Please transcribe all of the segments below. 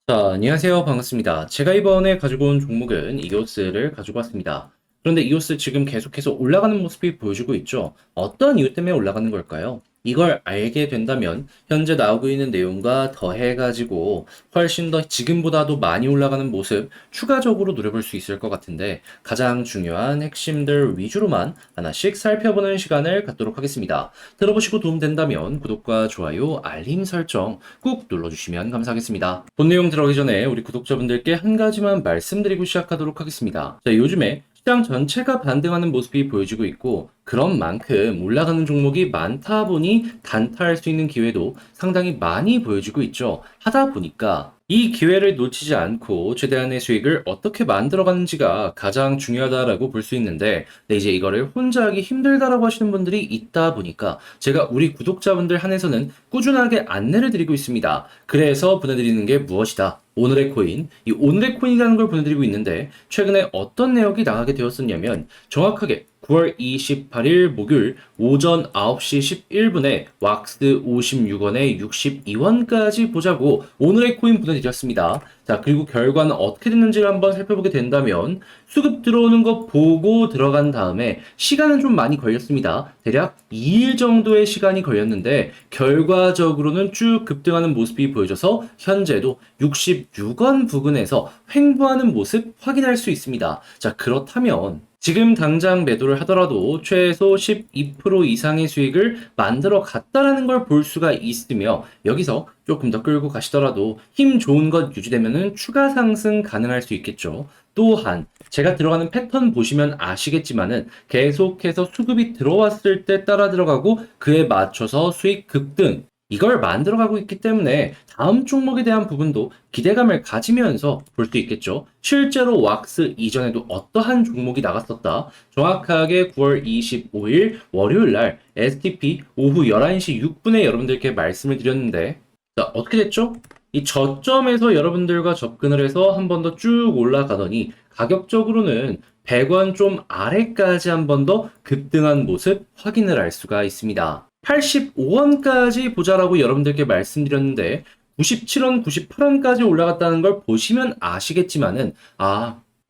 자, 안녕하세요. 반갑습니다. 제가 이번에 가지고 온 종목은 이오스를 가지고 왔습니다. 그런데 이오스 지금 계속해서 올라가는 모습이 보여주고 있죠. 어떤 이유 때문에 올라가는 걸까요? 이걸 알게 된다면 현재 나오고 있는 내용과 더해가지고 훨씬 더 지금보다도 많이 올라가는 모습 추가적으로 노려볼 수 있을 것 같은데 가장 중요한 핵심들 위주로만 하나씩 살펴보는 시간을 갖도록 하겠습니다. 들어보시고 도움된다면 구독과 좋아요, 알림 설정 꾹 눌러주시면 감사하겠습니다. 본 내용 들어가기 전에 우리 구독자분들께 한 가지만 말씀드리고 시작하도록 하겠습니다. 자, 요즘에 시장 전체가 반등하는 모습이 보여지고 있고 그런 만큼 올라가는 종목이 많다 보니 단타할 수 있는 기회도 상당히 많이 보여지고 있죠. 하다 보니까 이 기회를 놓치지 않고 최대한의 수익을 어떻게 만들어가는지가 가장 중요하다라고 볼 수 있는데 이제 이거를 혼자 하기 힘들다라고 하시는 분들이 있다 보니까 제가 우리 구독자분들 한해서는 꾸준하게 안내를 드리고 있습니다. 그래서 보내드리는 게 무엇이다? 오늘의 코인, 이 오늘의 코인이라는 걸 보내드리고 있는데 최근에 어떤 내역이 나가게 되었었냐면 정확하게 9월 28일 목요일 오전 9시 11분에 왁스 56원에 62원까지 보자고 오늘의 코인 보내드렸습니다. 자, 그리고 결과는 어떻게 됐는지를 한번 살펴보게 된다면 수급 들어오는 거 보고 들어간 다음에 시간은 좀 많이 걸렸습니다. 대략 2일 정도의 시간이 걸렸는데 결과적으로는 쭉 급등하는 모습이 보여져서 현재도 66원 부근에서 횡보하는 모습 확인할 수 있습니다. 자, 그렇다면 지금 당장 매도를 하더라도 최소 12% 이상의 수익을 만들어 갔다라는 걸 볼 수가 있으며 여기서 조금 더 끌고 가시더라도 힘 좋은 것 유지되면은 추가 상승 가능할 수 있겠죠. 또한 제가 들어가는 패턴 보시면 아시겠지만은 계속해서 수급이 들어왔을 때 따라 들어가고 그에 맞춰서 수익 급등 이걸 만들어가고 있기 때문에 다음 종목에 대한 부분도 기대감을 가지면서 볼 수 있겠죠. 실제로 왁스 이전에도 어떠한 종목이 나갔었다. 정확하게 9월 25일 월요일 날 STP 오후 11시 6분에 여러분들께 말씀을 드렸는데 자, 어떻게 됐죠? 이 저점에서 여러분들과 접근을 해서 한 번 더 쭉 올라가더니 가격적으로는 100원 좀 아래까지 한 번 더 급등한 모습 확인을 할 수가 있습니다. 85원까지 보자라고 여러분들께 말씀드렸는데 97원, 98원까지 올라갔다는 걸 보시면 아시겠지만은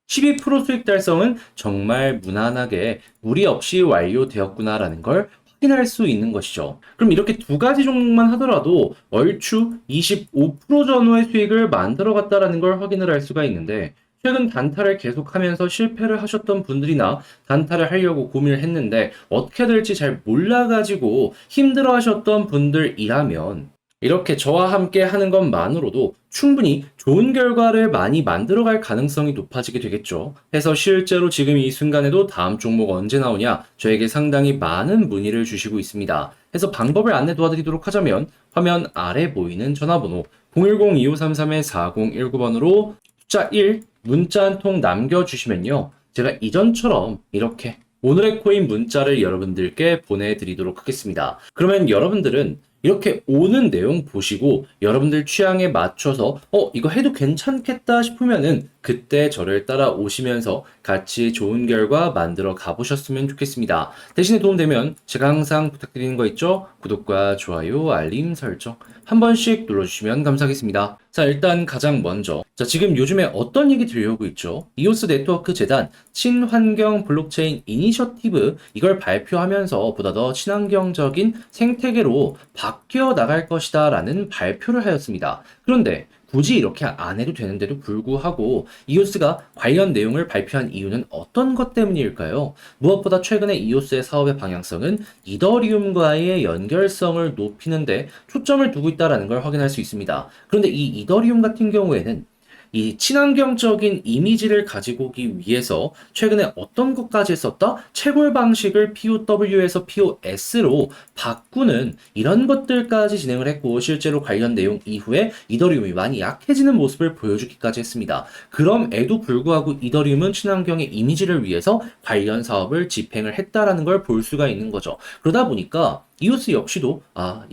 12% 수익 달성은 정말 무난하게 무리 없이 완료되었구나라는 걸 확인할 수 있는 것이죠. 그럼 이렇게 두 가지 종목만 하더라도 얼추 25% 전후의 수익을 만들어 갔다라는 걸 확인을 할 수가 있는데 최근 단타를 계속하면서 실패를 하셨던 분들이나 단타를 하려고 고민을 했는데 어떻게 해야 될지 잘 몰라가지고 힘들어 하셨던 분들이라면 이렇게 저와 함께 하는 것만으로도 충분히 좋은 결과를 많이 만들어갈 가능성이 높아지게 되겠죠. 해서 실제로 지금 이 순간에도 다음 종목 언제 나오냐 저에게 상당히 많은 문의를 주시고 있습니다. 해서 방법을 안내 도와드리도록 하자면 화면 아래 보이는 전화번호 010-2533-4019번으로 숫자 1 문자 한 통 남겨주시면요. 제가 이전처럼 이렇게 오늘의 코인 문자를 여러분들께 보내드리도록 하겠습니다. 그러면 여러분들은 이렇게 오는 내용 보시고 여러분들 취향에 맞춰서 이거 해도 괜찮겠다 싶으면은 그때 저를 따라오시면서 같이 좋은 결과 만들어 가보셨으면 좋겠습니다. 대신에 도움되면 제가 항상 부탁드리는 거 있죠? 구독과 좋아요, 알림 설정 한 번씩 눌러주시면 감사하겠습니다. 자, 일단 가장 먼저 지금 요즘에 어떤 얘기 들려오고 있죠? 이오스 네트워크 재단 친환경 블록체인 이니셔티브 이걸 발표하면서 보다 더 친환경적인 생태계로 바뀌어 나갈 것이다 라는 발표를 하였습니다. 그런데 굳이 이렇게 안 해도 되는데도 불구하고 이오스가 관련 내용을 발표한 이유는 어떤 것 때문일까요? 무엇보다 최근에 이오스의 사업의 방향성은 이더리움과의 연결성을 높이는데 초점을 두고 있다는 걸 확인할 수 있습니다. 그런데 이 이더리움 같은 경우에는 이 친환경적인 이미지를 가지고 오기 위해서 최근에 어떤 것까지 했었다? 채굴 방식을 POW에서 POS로 바꾸는 이런 것들까지 진행을 했고 실제로 관련 내용 이후에 이더리움이 많이 약해지는 모습을 보여주기까지 했습니다. 그럼에도 불구하고 이더리움은 친환경의 이미지를 위해서 관련 사업을 집행을 했다라는 걸 볼 수가 있는 거죠. 그러다 보니까 이오스 역시도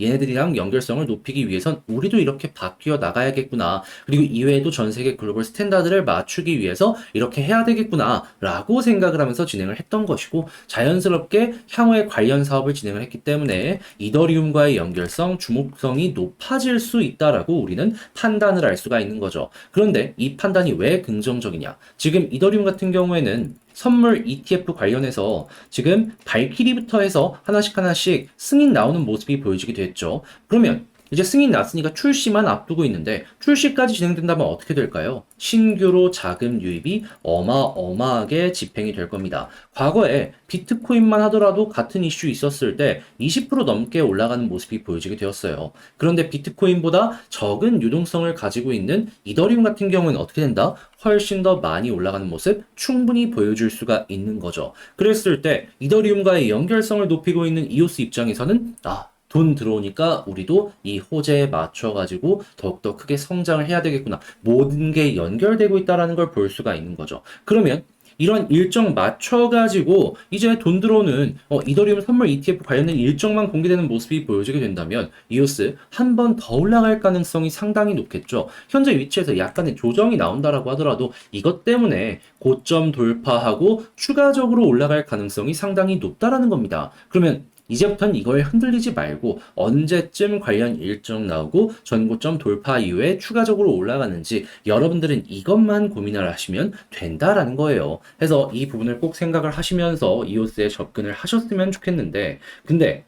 얘네들이랑 연결성을 높이기 위해선 우리도 이렇게 바뀌어 나가야겠구나. 그리고 이외에도 전 세계 글로벌 스탠다드를 맞추기 위해서 이렇게 해야 되겠구나. 라고 생각을 하면서 진행을 했던 것이고 자연스럽게 향후에 관련 사업을 진행을 했기 때문에 이더리움과의 연결성, 주목성이 높아질 수 있다라고 우리는 판단을 할 수가 있는 거죠. 그런데 이 판단이 왜 긍정적이냐? 지금 이더리움 같은 경우에는 선물 ETF 관련해서 지금 발키리부터 해서 하나씩 하나씩 승인 나오는 모습이 보여지게 됐죠. 그러면 이제 승인 났으니까 출시만 앞두고 있는데 출시까지 진행된다면 어떻게 될까요? 신규로 자금 유입이 어마어마하게 집행이 될 겁니다. 과거에 비트코인만 하더라도 같은 이슈 있었을 때 20% 넘게 올라가는 모습이 보여지게 되었어요. 그런데 비트코인보다 적은 유동성을 가지고 있는 이더리움 같은 경우는 어떻게 된다? 훨씬 더 많이 올라가는 모습 충분히 보여줄 수가 있는 거죠. 그랬을 때 이더리움과의 연결성을 높이고 있는 이오스 입장에서는 돈 들어오니까 우리도 이 호재에 맞춰가지고 더욱더 크게 성장을 해야 되겠구나. 모든 게 연결되고 있다는 걸 볼 수가 있는 거죠. 그러면 이런 일정 맞춰가지고 이제 돈 들어오는 이더리움 선물 ETF 관련된 일정만 공개되는 모습이 보여지게 된다면 이오스 한 번 더 올라갈 가능성이 상당히 높겠죠. 현재 위치에서 약간의 조정이 나온다라고 하더라도 이것 때문에 고점 돌파하고 추가적으로 올라갈 가능성이 상당히 높다라는 겁니다. 그러면 이제부터는 이거에 흔들리지 말고 언제쯤 관련 일정 나오고 전고점 돌파 이후에 추가적으로 올라가는지 여러분들은 이것만 고민을 하시면 된다라는 거예요. 그래서 이 부분을 꼭 생각을 하시면서 이오스에 접근을 하셨으면 좋겠는데 근데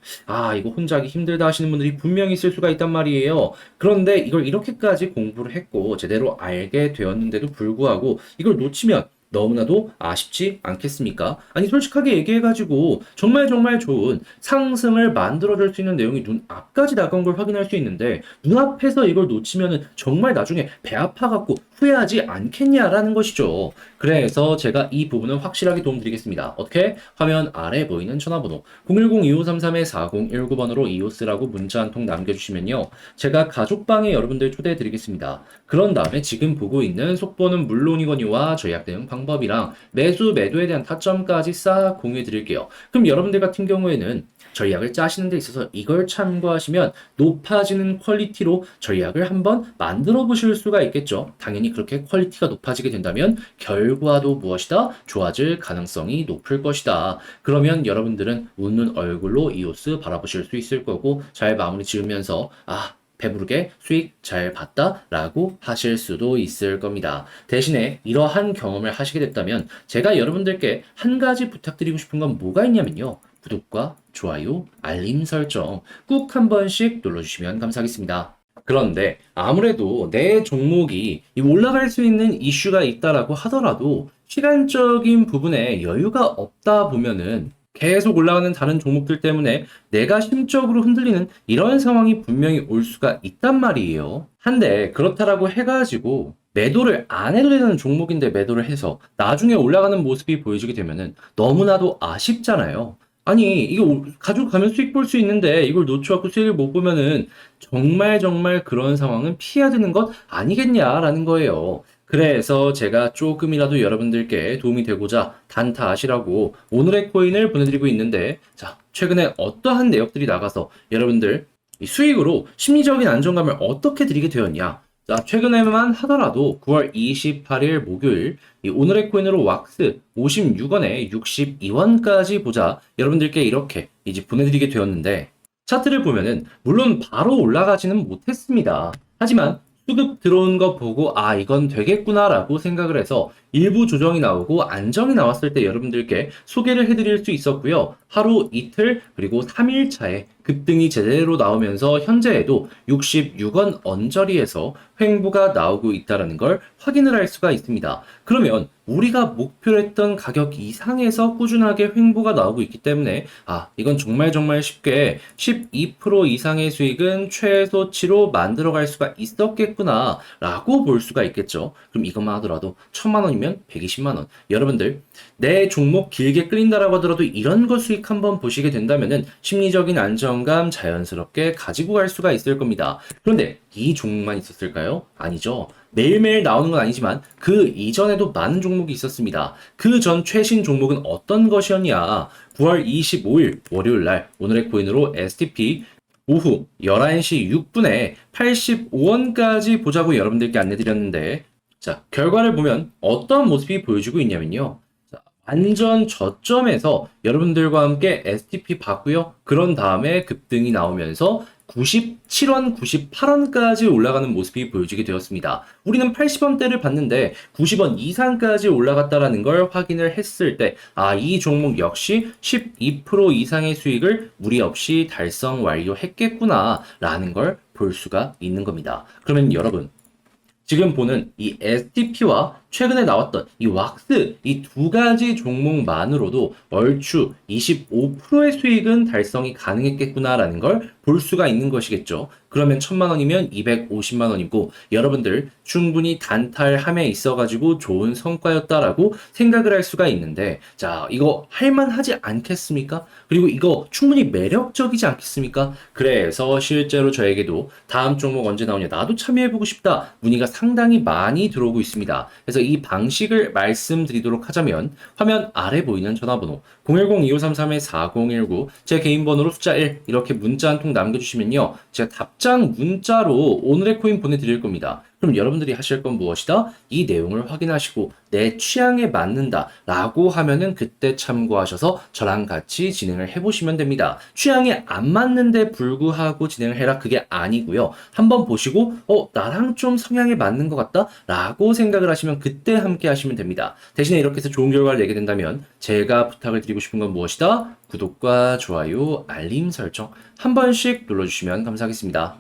이거 혼자 하기 힘들다 하시는 분들이 분명히 있을 수가 있단 말이에요. 그런데 이걸 이렇게까지 공부를 했고 제대로 알게 되었는데도 불구하고 이걸 놓치면 너무나도 아쉽지 않겠습니까? 아니, 솔직하게 얘기해가지고 정말 정말 좋은 상승을 만들어줄 수 있는 내용이 눈앞까지 다가온 걸 확인할 수 있는데 눈앞에서 이걸 놓치면은 정말 나중에 배 아파갖고 후회하지 않겠냐라는 것이죠. 그래서 제가 이 부분은 확실하게 도움드리겠습니다. 어떻게? 화면 아래 보이는 전화번호 010-2533-4019번으로 이오스라고 문자 한 통 남겨주시면요. 제가 가족방에 여러분들 초대해드리겠습니다. 그런 다음에 지금 보고 있는 속보는 물론이거니와 전략 대응 방법이랑 매수, 매도에 대한 타점까지 싹 공유해 드릴게요. 그럼 여러분들 같은 경우에는 전략을 짜시는 데 있어서 이걸 참고하시면 높아지는 퀄리티로 전략을 한번 만들어 보실 수가 있겠죠. 당연히 그렇게 퀄리티가 높아지게 된다면 결과도 무엇이다? 좋아질 가능성이 높을 것이다. 그러면 여러분들은 웃는 얼굴로 이오스 바라보실 수 있을 거고 잘 마무리 지으면서 배부르게 수익 잘 봤다 라고 하실 수도 있을 겁니다. 대신에 이러한 경험을 하시게 됐다면 제가 여러분들께 한 가지 부탁드리고 싶은 건 뭐가 있냐면요. 구독과 좋아요, 알림 설정 꾹 한 번씩 눌러주시면 감사하겠습니다. 그런데 아무래도 내 종목이 올라갈 수 있는 이슈가 있다라고 하더라도 시간적인 부분에 여유가 없다 보면은 계속 올라가는 다른 종목들 때문에 내가 심적으로 흔들리는 이런 상황이 분명히 올 수가 있단 말이에요. 한데 그렇다라고 해가지고 매도를 안 해도 되는 종목인데 매도를 해서 나중에 올라가는 모습이 보여지게 되면은 너무나도 아쉽잖아요. 아니 이거 가지고 가면 수익 볼 수 있는데 이걸 놓쳐갖고 수익을 못 보면은 정말 정말 그런 상황은 피해야 되는 것 아니겠냐라는 거예요. 그래서 제가 조금이라도 여러분들께 도움이 되고자 단타하시라고 오늘의 코인을 보내드리고 있는데 자, 최근에 어떠한 내역들이 나가서 여러분들 이 수익으로 심리적인 안정감을 어떻게 드리게 되었냐? 자, 최근에만 하더라도 9월 28일 목요일 이 오늘의 코인으로 왁스 56원에 62원까지 보자 여러분들께 이렇게 이제 보내드리게 되었는데 차트를 보면은 물론 바로 올라가지는 못했습니다. 하지만 수급 들어온 거 보고 이건 되겠구나라고 생각을 해서 일부 조정이 나오고 안정이 나왔을 때 여러분들께 소개를 해드릴 수 있었고요. 하루 이틀 그리고 3일 차에 급등이 제대로 나오면서 현재에도 66원 언저리에서 횡보가 나오고 있다는 걸 확인을 할 수가 있습니다. 그러면 우리가 목표로 했던 가격 이상에서 꾸준하게 횡보가 나오고 있기 때문에 이건 정말 정말 쉽게 12% 이상의 수익은 최소치로 만들어갈 수가 있었겠구나 라고 볼 수가 있겠죠. 그럼 이것만 하더라도 1000만 원이면 120만 원. 여러분들 내 종목 길게 끌린다라고 하더라도 이런 거 수익 한번 보시게 된다면은 심리적인 안정감 자연스럽게 가지고 갈 수가 있을 겁니다. 그런데 이 종목만 있었을까요? 걸까요? 아니죠. 매일매일 나오는 건 아니지만 그 이전에도 많은 종목이 있었습니다. 그 전 최신 종목은 어떤 것이었냐? 9월 25일 월요일 날 오늘의 코인으로 STP 오후 11시 6분에 85원까지 보자고 여러분들께 안내드렸는데, 자, 결과를 보면 어떤 모습이 보여주고 있냐면요. 자, 완전 저점에서 여러분들과 함께 STP 봤고요. 그런 다음에 급등이 나오면서 97원, 98원까지 올라가는 모습이 보여지게 되었습니다. 우리는 80원대를 봤는데 90원 이상까지 올라갔다라는 걸 확인을 했을 때, 아, 이 종목 역시 12% 이상의 수익을 무리 없이 달성 완료했겠구나라는 걸 볼 수가 있는 겁니다. 그러면 여러분, 지금 보는 이 STP와 최근에 나왔던 이 왁스 이 두 가지 종목만으로도 얼추 25%의 수익은 달성이 가능했겠구나라는 걸 볼 수가 있는 것이겠죠. 그러면 1000만 원이면 250만 원이고 여러분들 충분히 단탈함에 있어가지고 좋은 성과였다라고 생각을 할 수가 있는데, 자, 이거 할만하지 않겠습니까? 그리고 이거 충분히 매력적이지 않겠습니까? 그래서 실제로 저에게도 다음 종목 언제 나오냐, 나도 참여해보고 싶다 문의가 상당히 많이 들어오고 있습니다. 그래서 이 방식을 말씀드리도록 하자면, 화면 아래 보이는 전화번호 010-2533-4019 제 개인 번호로 숫자 1 이렇게 문자 한 통 남겨주시면요, 제가 답장 문자로 오늘의 코인 보내드릴 겁니다. 그럼 여러분들이 하실 건 무엇이다? 이 내용을 확인하시고 내 취향에 맞는다 라고 하면은 그때 참고하셔서 저랑 같이 진행을 해보시면 됩니다. 취향에 안 맞는데 불구하고 진행을 해라, 그게 아니고요. 한번 보시고 나랑 좀 성향에 맞는 것 같다 라고 생각을 하시면 그때 함께 하시면 됩니다. 대신에 이렇게 해서 좋은 결과를 내게 된다면 제가 부탁을 드리고 싶은 건 무엇이다? 구독과 좋아요, 알림 설정 한 번씩 눌러주시면 감사하겠습니다.